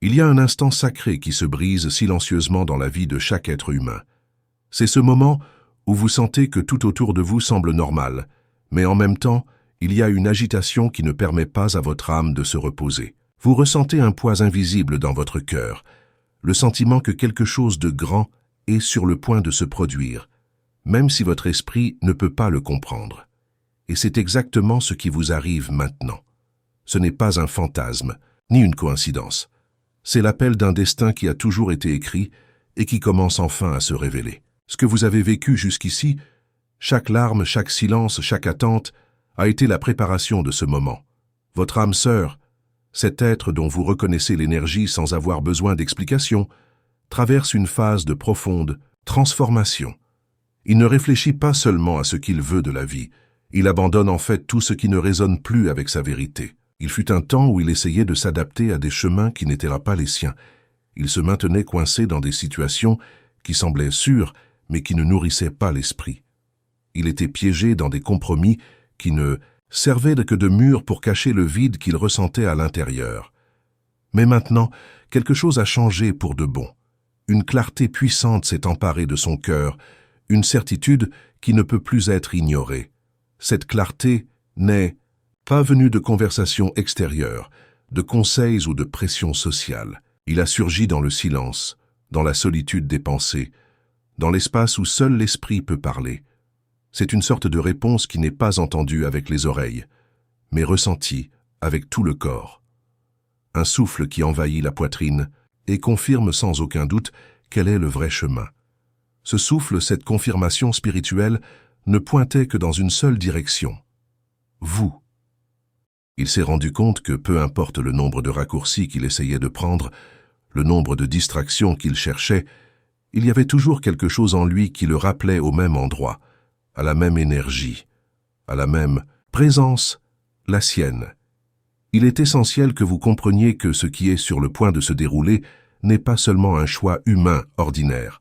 Il y a un instant sacré qui se brise silencieusement dans la vie de chaque être humain. C'est ce moment où vous sentez que tout autour de vous semble normal, mais en même temps, il y a une agitation qui ne permet pas à votre âme de se reposer. Vous ressentez un poids invisible dans votre cœur, le sentiment que quelque chose de grand est sur le point de se produire, même si votre esprit ne peut pas le comprendre. Et c'est exactement ce qui vous arrive maintenant. Ce n'est pas un fantasme, ni une coïncidence. C'est l'appel d'un destin qui a toujours été écrit et qui commence enfin à se révéler. Ce que vous avez vécu jusqu'ici, chaque larme, chaque silence, chaque attente, a été la préparation de ce moment. Votre âme sœur, cet être dont vous reconnaissez l'énergie sans avoir besoin d'explication, traverse une phase de profonde transformation. Il ne réfléchit pas seulement à ce qu'il veut de la vie, il abandonne en fait tout ce qui ne résonne plus avec sa vérité. Il fut un temps où il essayait de s'adapter à des chemins qui n'étaient pas les siens. Il se maintenait coincé dans des situations qui semblaient sûres, mais qui ne nourrissaient pas l'esprit. Il était piégé dans des compromis qui ne servaient que de murs pour cacher le vide qu'il ressentait à l'intérieur. Mais maintenant, quelque chose a changé pour de bon. Une clarté puissante s'est emparée de son cœur, une certitude qui ne peut plus être ignorée. Cette clarté n'est pas venue de conversations extérieures, de conseils ou de pression sociale. Il a surgi dans le silence, dans la solitude des pensées, dans l'espace où seul l'esprit peut parler. C'est une sorte de réponse qui n'est pas entendue avec les oreilles, mais ressentie avec tout le corps. Un souffle qui envahit la poitrine et confirme sans aucun doute quel est le vrai chemin. Ce souffle, cette confirmation spirituelle, ne pointait que dans une seule direction. Vous. Il s'est rendu compte que peu importe le nombre de raccourcis qu'il essayait de prendre, le nombre de distractions qu'il cherchait, il y avait toujours quelque chose en lui qui le rappelait au même endroit, à la même énergie, à la même présence, la sienne. Il est essentiel que vous compreniez que ce qui est sur le point de se dérouler n'est pas seulement un choix humain ordinaire.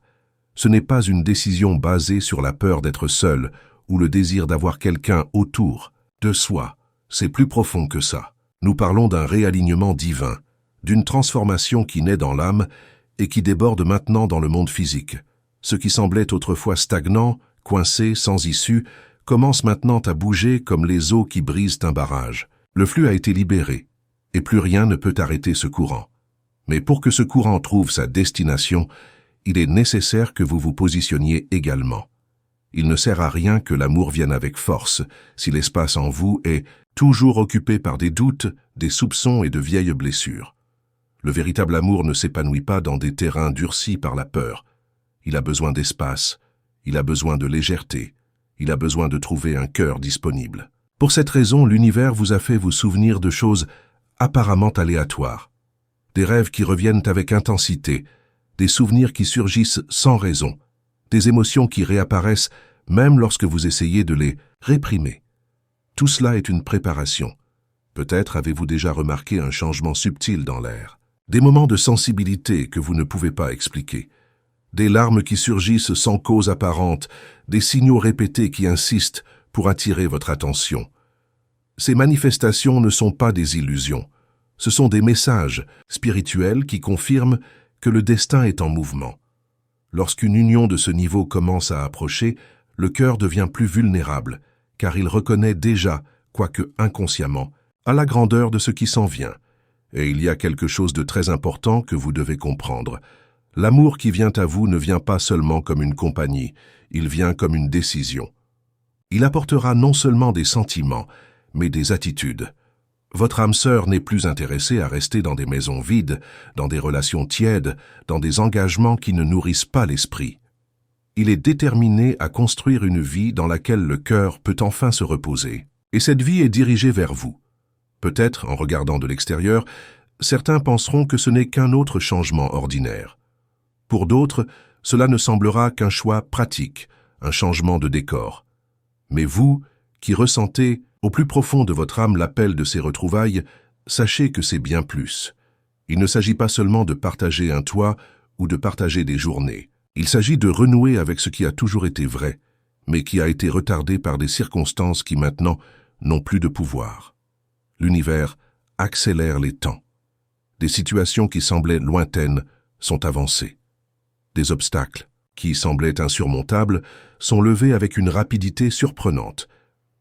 Ce n'est pas une décision basée sur la peur d'être seul ou le désir d'avoir quelqu'un autour de soi. C'est plus profond que ça. Nous parlons d'un réalignement divin, d'une transformation qui naît dans l'âme et qui déborde maintenant dans le monde physique. Ce qui semblait autrefois stagnant, coincé, sans issue, commence maintenant à bouger comme les eaux qui brisent un barrage. Le flux a été libéré, et plus rien ne peut arrêter ce courant. Mais pour que ce courant trouve sa destination, il est nécessaire que vous vous positionniez également. Il ne sert à rien que l'amour vienne avec force, si l'espace en vous est toujours occupé par des doutes, des soupçons et de vieilles blessures. Le véritable amour ne s'épanouit pas dans des terrains durcis par la peur. Il a besoin d'espace, il a besoin de légèreté, il a besoin de trouver un cœur disponible. Pour cette raison, l'univers vous a fait vous souvenir de choses apparemment aléatoires. Des rêves qui reviennent avec intensité, des souvenirs qui surgissent sans raison, des émotions qui réapparaissent même lorsque vous essayez de les réprimer. Tout cela est une préparation. Peut-être avez-vous déjà remarqué un changement subtil dans l'air. Des moments de sensibilité que vous ne pouvez pas expliquer. Des larmes qui surgissent sans cause apparente, des signaux répétés qui insistent pour attirer votre attention. Ces manifestations ne sont pas des illusions. Ce sont des messages spirituels qui confirment que le destin est en mouvement. Lorsqu'une union de ce niveau commence à approcher, le cœur devient plus vulnérable, car il reconnaît déjà, quoique inconsciemment, à la grandeur de ce qui s'en vient. Et il y a quelque chose de très important que vous devez comprendre. L'amour qui vient à vous ne vient pas seulement comme une compagnie, il vient comme une décision. Il apportera non seulement des sentiments, mais des attitudes. Votre âme sœur n'est plus intéressée à rester dans des maisons vides, dans des relations tièdes, dans des engagements qui ne nourrissent pas l'esprit. Il est déterminé à construire une vie dans laquelle le cœur peut enfin se reposer. Et cette vie est dirigée vers vous. Peut-être, en regardant de l'extérieur, certains penseront que ce n'est qu'un autre changement ordinaire. Pour d'autres, cela ne semblera qu'un choix pratique, un changement de décor. Mais vous, qui ressentez au plus profond de votre âme l'appel de ces retrouvailles, sachez que c'est bien plus. Il ne s'agit pas seulement de partager un toit ou de partager des journées. Il s'agit de renouer avec ce qui a toujours été vrai, mais qui a été retardé par des circonstances qui maintenant n'ont plus de pouvoir. L'univers accélère les temps. Des situations qui semblaient lointaines sont avancées. Des obstacles qui semblaient insurmontables sont levés avec une rapidité surprenante.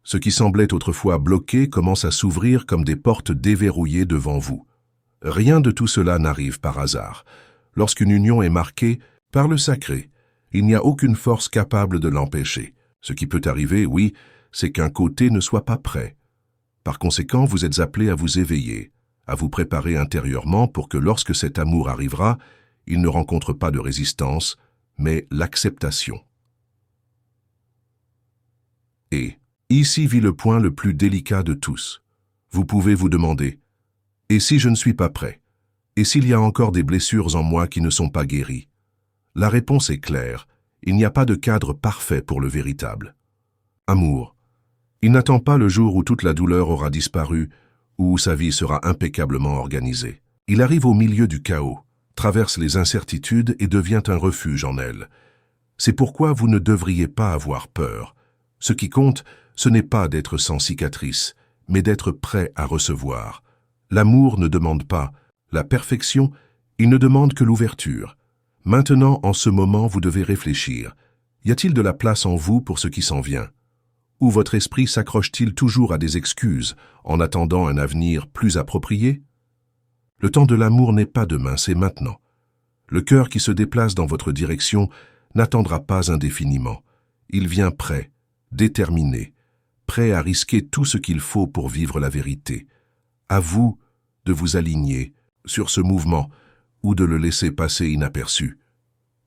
Ce qui semblait autrefois bloqué commence à s'ouvrir comme des portes déverrouillées devant vous. Rien de tout cela n'arrive par hasard. Lorsqu'une union est marquée par le sacré, il n'y a aucune force capable de l'empêcher. Ce qui peut arriver, oui, c'est qu'un côté ne soit pas prêt. Par conséquent, vous êtes appelé à vous éveiller, à vous préparer intérieurement pour que lorsque cet amour arrivera, il ne rencontre pas de résistance, mais l'acceptation. Et ici vit le point le plus délicat de tous. Vous pouvez vous demander, et si je ne suis pas prêt? Et s'il y a encore des blessures en moi qui ne sont pas guéries? La réponse est claire, il n'y a pas de cadre parfait pour le véritable amour. Il n'attend pas le jour où toute la douleur aura disparu, où sa vie sera impeccablement organisée. Il arrive au milieu du chaos, traverse les incertitudes et devient un refuge en elles. C'est pourquoi vous ne devriez pas avoir peur. Ce qui compte, ce n'est pas d'être sans cicatrice, mais d'être prêt à recevoir. L'amour ne demande pas la perfection, il ne demande que l'ouverture. Maintenant, en ce moment, vous devez réfléchir. Y a-t-il de la place en vous pour ce qui s'en vient? Ou votre esprit s'accroche-t-il toujours à des excuses, en attendant un avenir plus approprié? Le temps de l'amour n'est pas demain, c'est maintenant. Le cœur qui se déplace dans votre direction n'attendra pas indéfiniment. Il vient prêt, déterminé, prêt à risquer tout ce qu'il faut pour vivre la vérité. À vous de vous aligner sur ce mouvement ou de le laisser passer inaperçu.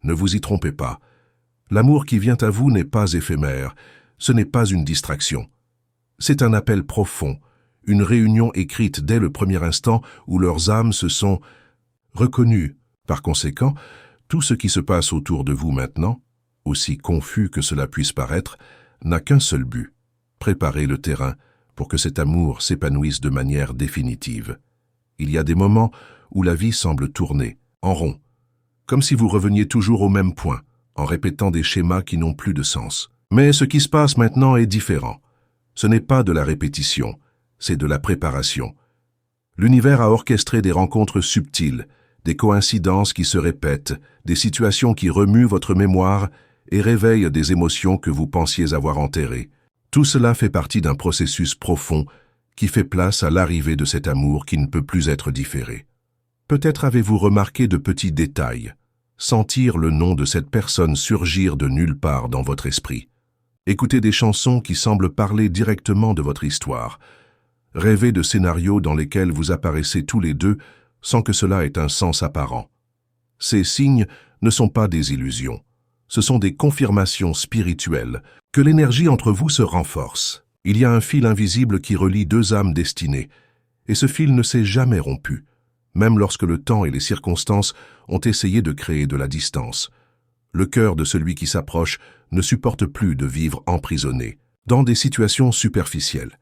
Ne vous y trompez pas. L'amour qui vient à vous n'est pas éphémère, ce n'est pas une distraction. C'est un appel profond, une réunion écrite dès le premier instant où leurs âmes se sont reconnues. Par conséquent, tout ce qui se passe autour de vous maintenant, aussi confus que cela puisse paraître, n'a qu'un seul but, préparer le terrain pour que cet amour s'épanouisse de manière définitive. Il y a des moments où la vie semble tourner, en rond, comme si vous reveniez toujours au même point, en répétant des schémas qui n'ont plus de sens. Mais ce qui se passe maintenant est différent. Ce n'est pas de la répétition, c'est de la préparation. L'univers a orchestré des rencontres subtiles, des coïncidences qui se répètent, des situations qui remuent votre mémoire et réveillent des émotions que vous pensiez avoir enterrées. Tout cela fait partie d'un processus profond qui fait place à l'arrivée de cet amour qui ne peut plus être différé. Peut-être avez-vous remarqué de petits détails, sentir le nom de cette personne surgir de nulle part dans votre esprit, écouter des chansons qui semblent parler directement de votre histoire, rêver de scénarios dans lesquels vous apparaissez tous les deux sans que cela ait un sens apparent. Ces signes ne sont pas des illusions, ce sont des confirmations spirituelles que l'énergie entre vous se renforce. Il y a un fil invisible qui relie deux âmes destinées, et ce fil ne s'est jamais rompu, même lorsque le temps et les circonstances ont essayé de créer de la distance. Le cœur de celui qui s'approche ne supporte plus de vivre emprisonné, dans des situations superficielles.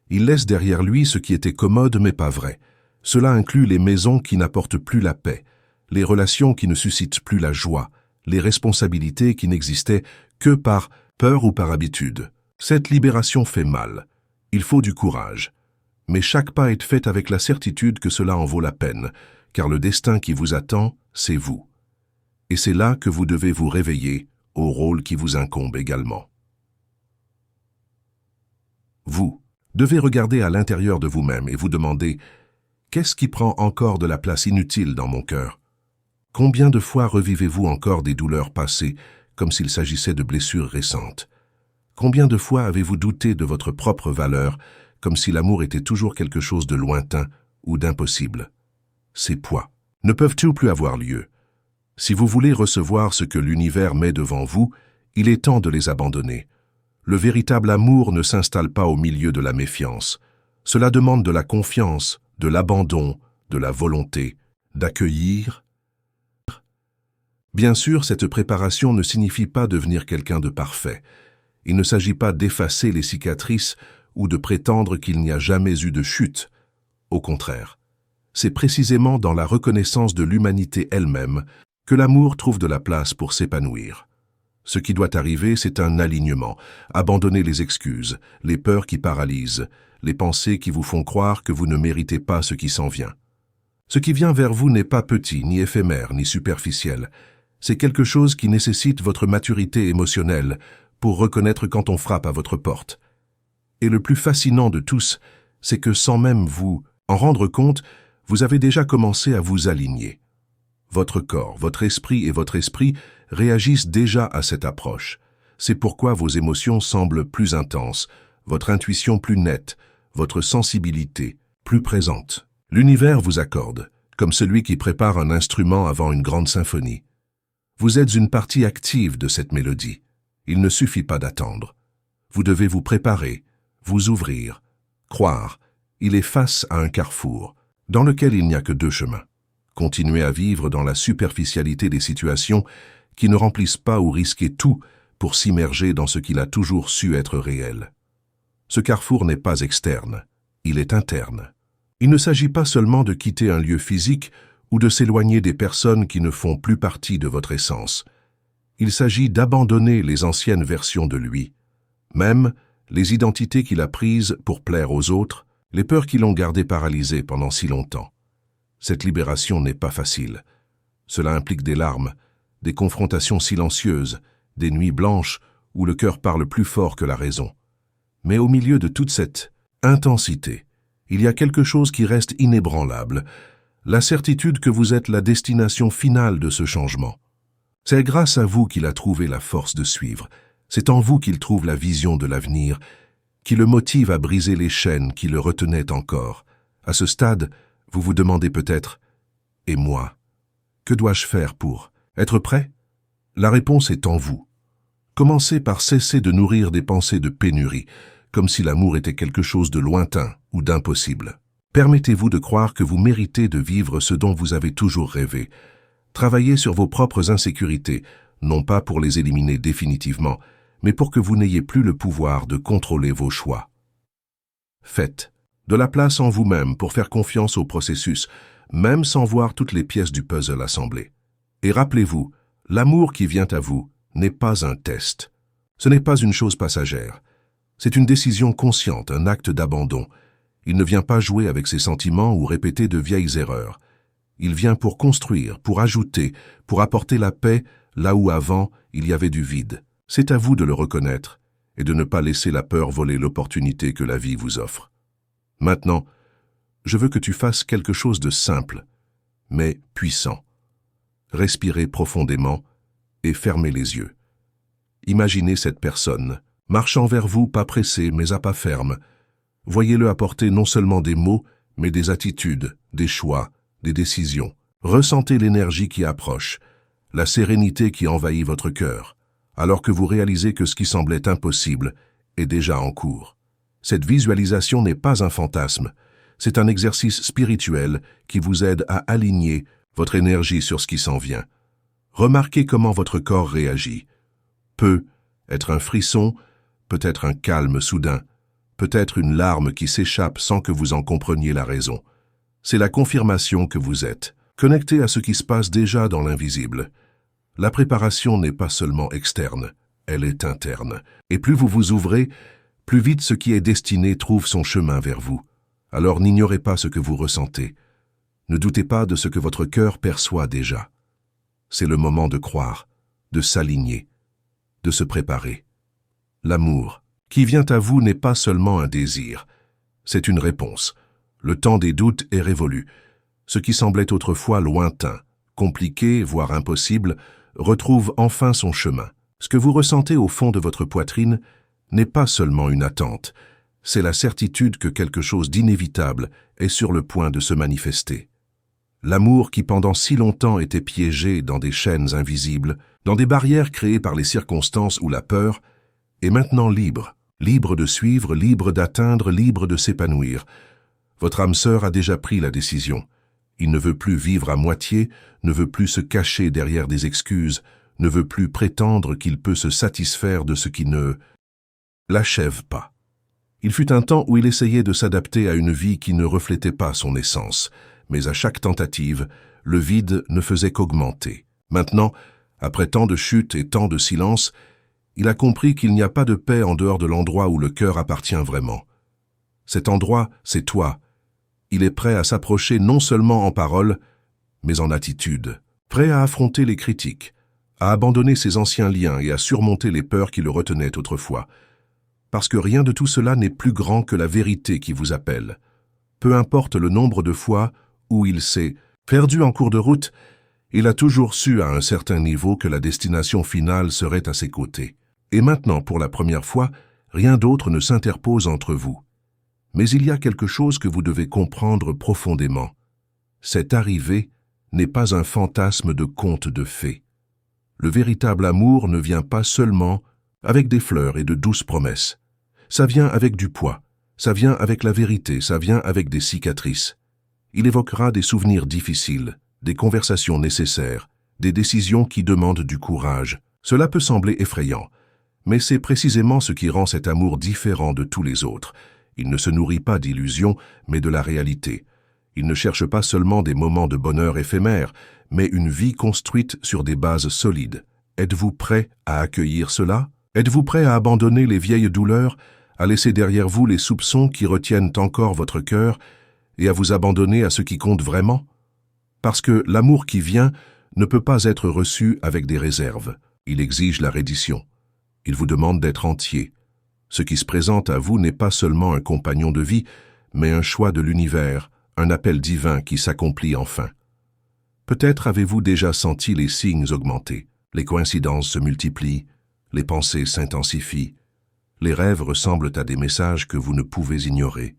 Il laisse derrière lui ce qui était commode mais pas vrai. Cela inclut les maisons qui n'apportent plus la paix, les relations qui ne suscitent plus la joie, les responsabilités qui n'existaient que par peur ou par habitude. Cette libération fait mal. Il faut du courage. Mais chaque pas est fait avec la certitude que cela en vaut la peine, car le destin qui vous attend, c'est vous. Et c'est là que vous devez vous réveiller au rôle qui vous incombe également. Vous devez regarder à l'intérieur de vous-même et vous demander « Qu'est-ce qui prend encore de la place inutile dans mon cœur ?» Combien de fois revivez-vous encore des douleurs passées comme s'il s'agissait de blessures récentes? Combien de fois avez-vous douté de votre propre valeur comme si l'amour était toujours quelque chose de lointain ou d'impossible? Ces poids ne peuvent-ils plus avoir lieu? Si vous voulez recevoir ce que l'univers met devant vous, il est temps de les abandonner. Le véritable amour ne s'installe pas au milieu de la méfiance. Cela demande de la confiance, de l'abandon, de la volonté, d'accueillir. Bien sûr, cette préparation ne signifie pas devenir quelqu'un de parfait. Il ne s'agit pas d'effacer les cicatrices ou de prétendre qu'il n'y a jamais eu de chute. Au contraire, c'est précisément dans la reconnaissance de l'humanité elle-même que l'amour trouve de la place pour s'épanouir. Ce qui doit arriver, c'est un alignement, abandonner les excuses, les peurs qui paralysent, les pensées qui vous font croire que vous ne méritez pas ce qui s'en vient. Ce qui vient vers vous n'est pas petit, ni éphémère, ni superficiel. C'est quelque chose qui nécessite votre maturité émotionnelle pour reconnaître quand on frappe à votre porte. Et le plus fascinant de tous, c'est que sans même vous en rendre compte, vous avez déjà commencé à vous aligner. Votre corps, votre esprit et votre esprit réagissent déjà à cette approche. C'est pourquoi vos émotions semblent plus intenses, votre intuition plus nette, votre sensibilité plus présente. L'univers vous accorde, comme celui qui prépare un instrument avant une grande symphonie. Vous êtes une partie active de cette mélodie. Il ne suffit pas d'attendre. Vous devez vous préparer, vous ouvrir, croire. Il est face à un carrefour, dans lequel il n'y a que deux chemins. Continuer à vivre dans la superficialité des situations qui ne remplissent pas ou risquer tout pour s'immerger dans ce qu'il a toujours su être réel. Ce carrefour n'est pas externe, il est interne. Il ne s'agit pas seulement de quitter un lieu physique ou de s'éloigner des personnes qui ne font plus partie de votre essence. Il s'agit d'abandonner les anciennes versions de lui, même les identités qu'il a prises pour plaire aux autres, les peurs qui l'ont gardé paralysé pendant si longtemps. Cette libération n'est pas facile. Cela implique des larmes, des confrontations silencieuses, des nuits blanches où le cœur parle plus fort que la raison. Mais au milieu de toute cette intensité, il y a quelque chose qui reste inébranlable, la certitude que vous êtes la destination finale de ce changement. C'est grâce à vous qu'il a trouvé la force de suivre. C'est en vous qu'il trouve la vision de l'avenir, qui le motive à briser les chaînes qui le retenaient encore. À ce stade, vous vous demandez peut-être « Et moi, que dois-je faire pour être prêt ?» La réponse est en vous. Commencez par cesser de nourrir des pensées de pénurie, comme si l'amour était quelque chose de lointain ou d'impossible. Permettez-vous de croire que vous méritez de vivre ce dont vous avez toujours rêvé. Travaillez sur vos propres insécurités, non pas pour les éliminer définitivement, mais pour que vous n'ayez plus le pouvoir de contrôler vos choix. Faites de la place en vous-même pour faire confiance au processus, même sans voir toutes les pièces du puzzle assemblées. Et rappelez-vous, l'amour qui vient à vous n'est pas un test. Ce n'est pas une chose passagère. C'est une décision consciente, un acte d'abandon. Il ne vient pas jouer avec ses sentiments ou répéter de vieilles erreurs. Il vient pour construire, pour ajouter, pour apporter la paix là où avant il y avait du vide. C'est à vous de le reconnaître et de ne pas laisser la peur voler l'opportunité que la vie vous offre. Maintenant, je veux que tu fasses quelque chose de simple, mais puissant. Respirez profondément et fermez les yeux. Imaginez cette personne, marchant vers vous, pas pressé, mais à pas ferme. Voyez-le apporter non seulement des mots, mais des attitudes, des choix, des décisions. Ressentez l'énergie qui approche, la sérénité qui envahit votre cœur, alors que vous réalisez que ce qui semblait impossible est déjà en cours. Cette visualisation n'est pas un fantasme, c'est un exercice spirituel qui vous aide à aligner votre énergie sur ce qui s'en vient. Remarquez comment votre corps réagit. Peut être un frisson, peut-être un calme soudain, peut-être une larme qui s'échappe sans que vous en compreniez la raison. C'est la confirmation que vous êtes, connecté à ce qui se passe déjà dans l'invisible. La préparation n'est pas seulement externe, elle est interne. Et plus vous vous ouvrez, plus vite ce qui est destiné trouve son chemin vers vous. Alors n'ignorez pas ce que vous ressentez. Ne doutez pas de ce que votre cœur perçoit déjà. C'est le moment de croire, de s'aligner, de se préparer. L'amour qui vient à vous n'est pas seulement un désir, c'est une réponse. Le temps des doutes est révolu. Ce qui semblait autrefois lointain, compliqué, voire impossible, retrouve enfin son chemin. Ce que vous ressentez au fond de votre poitrine n'est pas seulement une attente, c'est la certitude que quelque chose d'inévitable est sur le point de se manifester. L'amour qui pendant si longtemps était piégé dans des chaînes invisibles, dans des barrières créées par les circonstances ou la peur, est maintenant libre, libre de suivre, libre d'atteindre, libre de s'épanouir. Votre âme sœur a déjà pris la décision. Il ne veut plus vivre à moitié, ne veut plus se cacher derrière des excuses, ne veut plus prétendre qu'il peut se satisfaire de ce qui ne l'achève pas. Il fut un temps où il essayait de s'adapter à une vie qui ne reflétait pas son essence, mais à chaque tentative, le vide ne faisait qu'augmenter. Maintenant, après tant de chutes et tant de silence, il a compris qu'il n'y a pas de paix en dehors de l'endroit où le cœur appartient vraiment. Cet endroit, c'est toi. Il est prêt à s'approcher non seulement en parole, mais en attitude. Prêt à affronter les critiques, à abandonner ses anciens liens et à surmonter les peurs qui le retenaient autrefois. Parce que rien de tout cela n'est plus grand que la vérité qui vous appelle. Peu importe le nombre de fois où il s'est perdu en cours de route, il a toujours su à un certain niveau que la destination finale serait à ses côtés. Et maintenant, pour la première fois, rien d'autre ne s'interpose entre vous. Mais il y a quelque chose que vous devez comprendre profondément. Cette arrivée n'est pas un fantasme de conte de fées. Le véritable amour ne vient pas seulement avec des fleurs et de douces promesses. Ça vient avec du poids, ça vient avec la vérité, ça vient avec des cicatrices. Il évoquera des souvenirs difficiles, des conversations nécessaires, des décisions qui demandent du courage. Cela peut sembler effrayant, mais c'est précisément ce qui rend cet amour différent de tous les autres. Il ne se nourrit pas d'illusions, mais de la réalité. Il ne cherche pas seulement des moments de bonheur éphémères, mais une vie construite sur des bases solides. Êtes-vous prêt à accueillir cela? Êtes-vous prêt à abandonner les vieilles douleurs, à laisser derrière vous les soupçons qui retiennent encore votre cœur et à vous abandonner à ce qui compte vraiment? Parce que l'amour qui vient ne peut pas être reçu avec des réserves. Il exige la reddition. Il vous demande d'être entier. Ce qui se présente à vous n'est pas seulement un compagnon de vie, mais un choix de l'univers, un appel divin qui s'accomplit enfin. Peut-être avez-vous déjà senti les signes augmenter, les coïncidences se multiplient, les pensées s'intensifient, les rêves ressemblent à des messages que vous ne pouvez ignorer.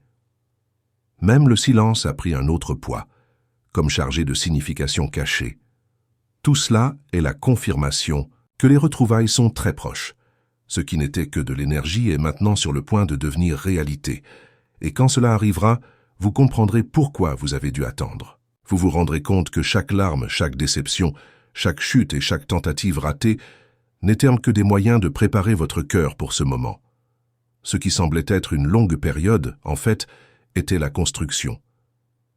Même le silence a pris un autre poids, comme chargé de significations cachées. Tout cela est la confirmation que les retrouvailles sont très proches. Ce qui n'était que de l'énergie est maintenant sur le point de devenir réalité. Et quand cela arrivera, vous comprendrez pourquoi vous avez dû attendre. Vous vous rendrez compte que chaque larme, chaque déception, chaque chute et chaque tentative ratée n'étaient que des moyens de préparer votre cœur pour ce moment. Ce qui semblait être une longue période, en fait, était la construction.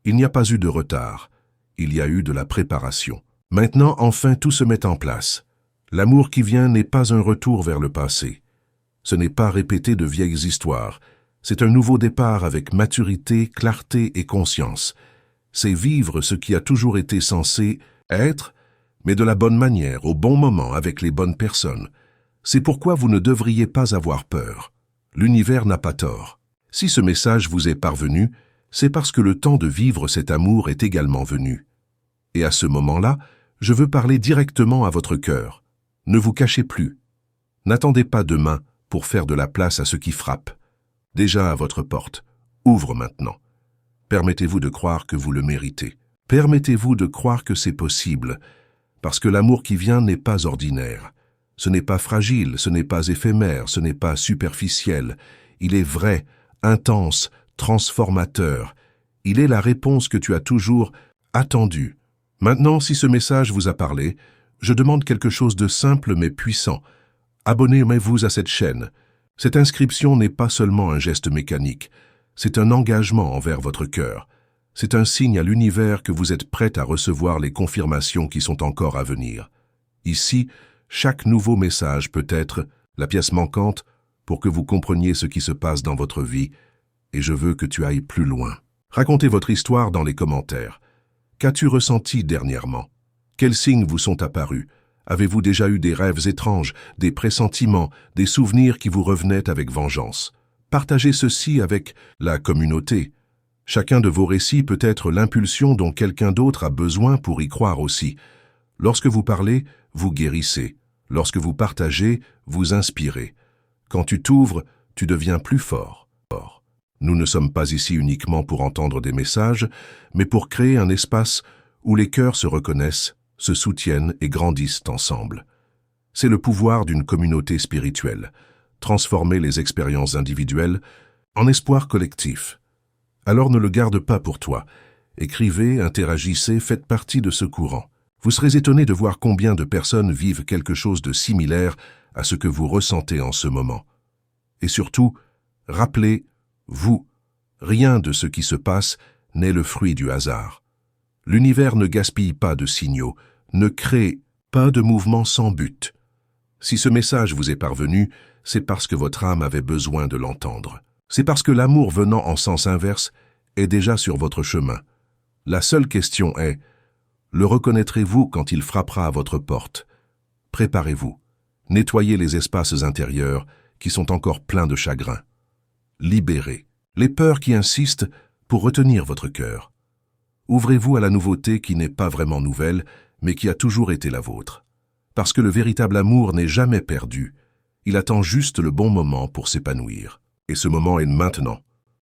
Il n'y a pas eu de retard, il y a eu de la préparation. Maintenant, enfin, tout se met en place. L'amour qui vient n'est pas un retour vers le passé. Ce n'est pas répéter de vieilles histoires. C'est un nouveau départ avec maturité, clarté et conscience. C'est vivre ce qui a toujours été censé être, mais de la bonne manière, au bon moment, avec les bonnes personnes. C'est pourquoi vous ne devriez pas avoir peur. L'univers n'a pas tort. Si ce message vous est parvenu, c'est parce que le temps de vivre cet amour est également venu. Et à ce moment-là, je veux parler directement à votre cœur. Ne vous cachez plus. N'attendez pas demain pour faire de la place à ce qui frappe. Déjà à votre porte. Ouvre maintenant. Permettez-vous de croire que vous le méritez. Permettez-vous de croire que c'est possible, parce que l'amour qui vient n'est pas ordinaire. Ce n'est pas fragile, ce n'est pas éphémère, ce n'est pas superficiel. Il est vrai, intense, transformateur. Il est la réponse que tu as toujours attendue. Maintenant, si ce message vous a parlé, je demande quelque chose de simple mais puissant. Abonnez-vous à cette chaîne. Cette inscription n'est pas seulement un geste mécanique, c'est un engagement envers votre cœur. C'est un signe à l'univers que vous êtes prêt à recevoir les confirmations qui sont encore à venir. Ici, chaque nouveau message peut être la pièce manquante pour que vous compreniez ce qui se passe dans votre vie, et je veux que tu ailles plus loin. Racontez votre histoire dans les commentaires. Qu'as-tu ressenti dernièrement? Quels signes vous sont apparus? Avez-vous déjà eu des rêves étranges, des pressentiments, des souvenirs qui vous revenaient avec vengeance? Partagez ceci avec la communauté. Chacun de vos récits peut être l'impulsion dont quelqu'un d'autre a besoin pour y croire aussi. Lorsque vous parlez, vous guérissez. Lorsque vous partagez, vous inspirez. Quand tu t'ouvres, tu deviens plus fort. Nous ne sommes pas ici uniquement pour entendre des messages, mais pour créer un espace où les cœurs se reconnaissent, se soutiennent et grandissent ensemble. C'est le pouvoir d'une communauté spirituelle, transformer les expériences individuelles en espoir collectif. Alors ne le garde pas pour toi. Écrivez, interagissez, faites partie de ce courant. Vous serez étonné de voir combien de personnes vivent quelque chose de similaire à ce que vous ressentez en ce moment. Et surtout, rappelez-vous, rien de ce qui se passe n'est le fruit du hasard. L'univers ne gaspille pas de signaux, ne crée pas de mouvements sans but. Si ce message vous est parvenu, c'est parce que votre âme avait besoin de l'entendre. C'est parce que l'amour venant en sens inverse est déjà sur votre chemin. La seule question est, le reconnaîtrez-vous quand il frappera à votre porte? Préparez-vous. Nettoyez les espaces intérieurs qui sont encore pleins de chagrin. Libérez les peurs qui insistent pour retenir votre cœur. Ouvrez-vous à la nouveauté qui n'est pas vraiment nouvelle, mais qui a toujours été la vôtre. Parce que le véritable amour n'est jamais perdu. Il attend juste le bon moment pour s'épanouir. Et ce moment est maintenant.